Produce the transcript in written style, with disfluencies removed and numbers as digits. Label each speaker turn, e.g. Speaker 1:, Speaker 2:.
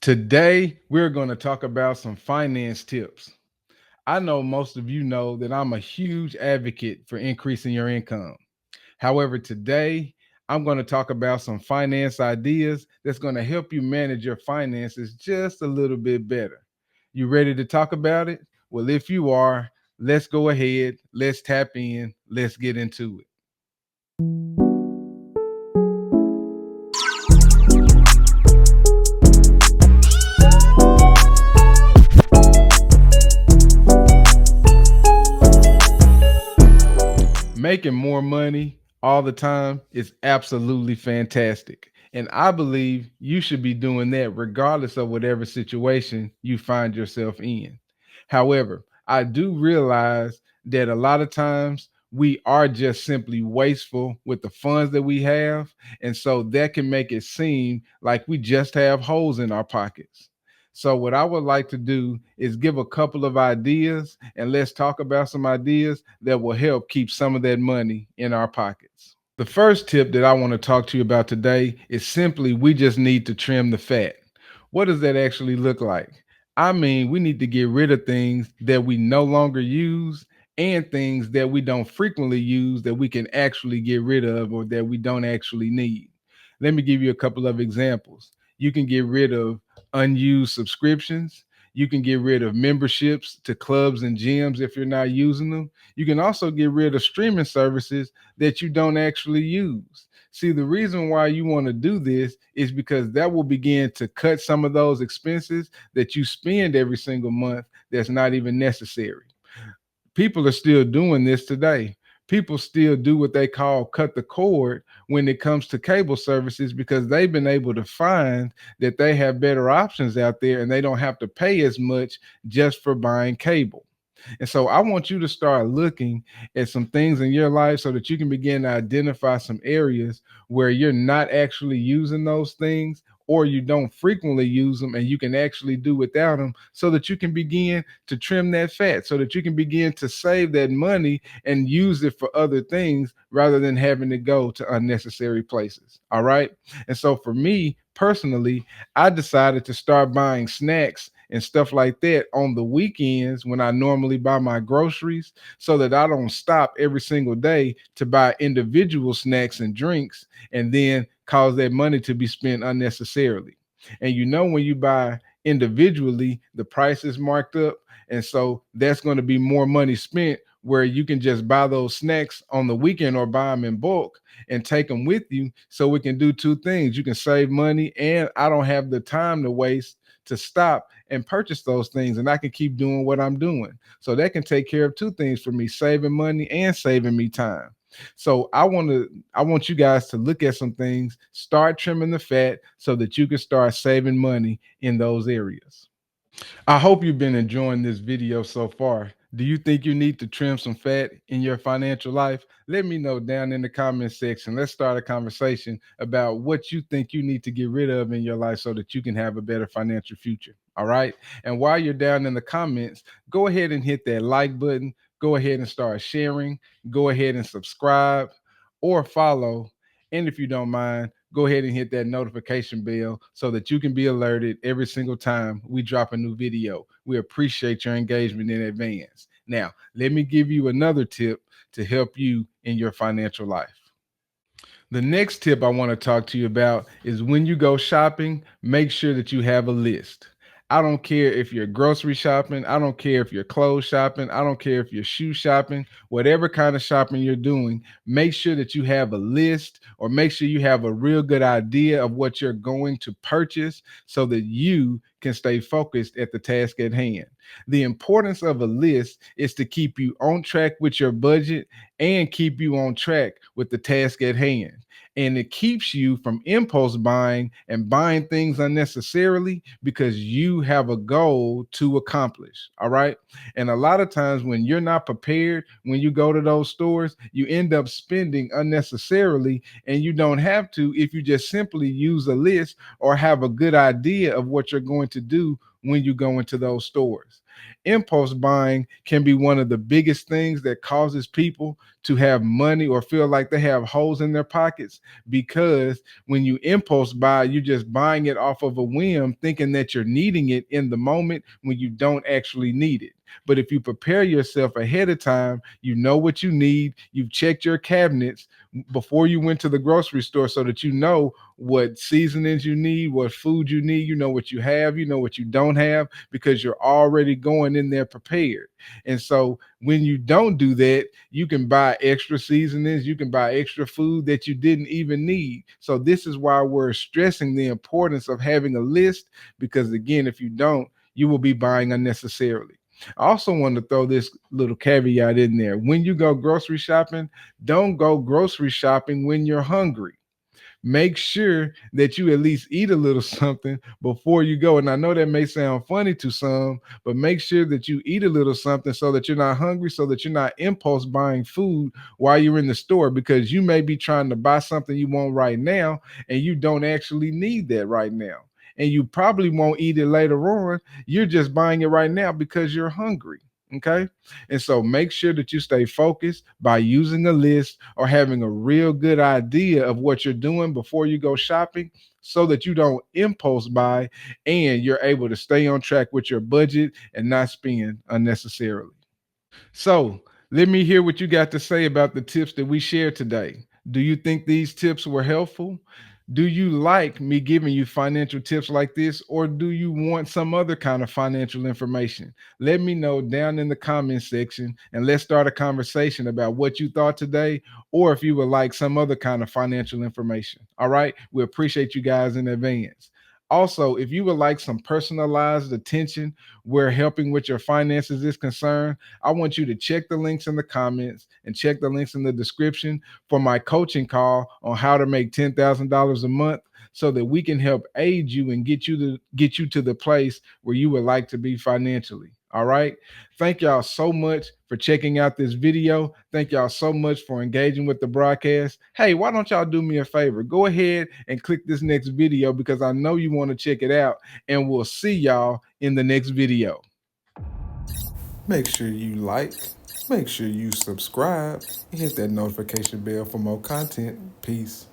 Speaker 1: Today, we're going to talk about some finance tips. I know most of you know that I'm a huge advocate for increasing your income. However, today, I'm going to talk about some finance ideas that's going to help you manage your finances just a little bit better. You ready to talk about it? Well, if you are, let's go ahead, let's tap in, let's get into it. Making more money all the time is absolutely fantastic. And I believe you should be doing that regardless of whatever situation you find yourself in. However, I do realize that a lot of times we are just simply wasteful with the funds that we have. And so that can make it seem like we just have holes in our pockets. So, what I would like to do is give a couple of ideas and let's talk about some ideas that will help keep some of that money in our pockets. The first tip that I want to talk to you about today is simply we just need to trim the fat. What does that actually look like? I mean, we need to get rid of things that we no longer use and things that we don't frequently use that we can actually get rid of or that we don't actually need. Let me give you a couple of examples. You can get rid of unused subscriptions. You can get rid of memberships to clubs and gyms if you're not using them. You can also get rid of streaming services that you don't actually use. See, the reason why you want to do this is because that will begin to cut some of those expenses that you spend every single month that's not even necessary. People are still doing this today. People still do what they call cut the cord when it comes to cable services because they've been able to find that they have better options out there and they don't have to pay as much just for buying cable. And so I want you to start looking at some things in your life so that you can begin to identify some areas where you're not actually using those things or you don't frequently use them and you can actually do without them so that you can begin to trim that fat so that you can begin to save that money and use it for other things rather than having to go to unnecessary places. All right. And so for me personally, I decided to start buying snacks and stuff like that on the weekends when I normally buy my groceries so that I don't stop every single day to buy individual snacks and drinks and then cause that money to be spent unnecessarily. And you know, when you buy individually, the price is marked up. And so that's going to be more money spent where you can just buy those snacks on the weekend or buy them in bulk and take them with you. So we can do two things. You can save money, and I don't have the time to waste to stop and purchase those things, and I can keep doing what I'm doing. So that can take care of two things for me, saving money and saving me time. So I want you guys to look at some things, start trimming the fat so that you can start saving money in those areas. I hope you've been enjoying this video so far. Do you think you need to trim some fat in your financial life? Let me know down in the comment section. Let's start a conversation about what you think you need to get rid of in your life so that you can have a better financial future. All right. And while you're down in the comments, go ahead and hit that like button. Go ahead and start sharing. Go ahead and subscribe or follow. And if you don't mind, go ahead and hit that notification bell so that you can be alerted every single time we drop a new video. We appreciate your engagement in advance. Now, let me give you another tip to help you in your financial life. The next tip I want to talk to you about is when you go shopping, make sure that you have a list. I don't care if you're grocery shopping, I don't care if you're clothes shopping, I don't care if you're shoe shopping, whatever kind of shopping you're doing, make sure that you have a list or make sure you have a real good idea of what you're going to purchase so that you can stay focused at the task at hand. The importance of a list is to keep you on track with your budget and keep you on track with the task at hand. And it keeps you from impulse buying and buying things unnecessarily because you have a goal to accomplish. All right. And a lot of times when you're not prepared, when you go to those stores, you end up spending unnecessarily and you don't have to if you just simply use a list or have a good idea of what you're going to do when you go into those stores. Impulse buying can be one of the biggest things that causes people to have money or feel like they have holes in their pockets, because when you impulse buy, you're just buying it off of a whim, thinking that you're needing it in the moment when you don't actually need it. But if you prepare yourself ahead of time, you know what you need, you've checked your cabinets before you went to the grocery store so that you know what seasonings you need, what food you need, you know what you have, you know what you don't have, because you're already going in there prepared. And so when you don't do that, you can buy extra seasonings, you can buy extra food that you didn't even need. So this is why we're stressing the importance of having a list, because again, if you don't, you will be buying unnecessarily. I also want to throw this little caveat in there. When you go grocery shopping, don't go grocery shopping when you're hungry. Make sure that you at least eat a little something before you go. And I know that may sound funny to some, but make sure that you eat a little something so that you're not hungry, so that you're not impulse buying food while you're in the store, because you may be trying to buy something you want right now and you don't actually need that right now. And you probably won't eat it later on. You're just buying it right now because you're hungry. Okay. And so make sure that you stay focused by using a list or having a real good idea of what you're doing before you go shopping, so that you don't impulse buy and you're able to stay on track with your budget and not spend unnecessarily. So let me hear what you got to say about the tips that we shared today. Do you think these tips were helpful? Do you like me giving you financial tips like this, or do you want some other kind of financial information? Let me know down in the comment section and let's start a conversation about what you thought today, or if you would like some other kind of financial information. All right. We appreciate you guys in advance. Also, if you would like some personalized attention where helping with your finances is concerned, I want you to check the links in the comments and check the links in the description for my coaching call on how to make $10,000 a month, so that we can help aid you and get you to the place where you would like to be financially. All right. Thank y'all so much for checking out this video. Thank y'all so much for engaging with the broadcast. Hey, why don't y'all do me a favor? Go ahead and click this next video, because I know you want to check it out. And we'll see y'all in the next video. Make sure you like, make sure you subscribe, and hit that notification bell for more content. Peace.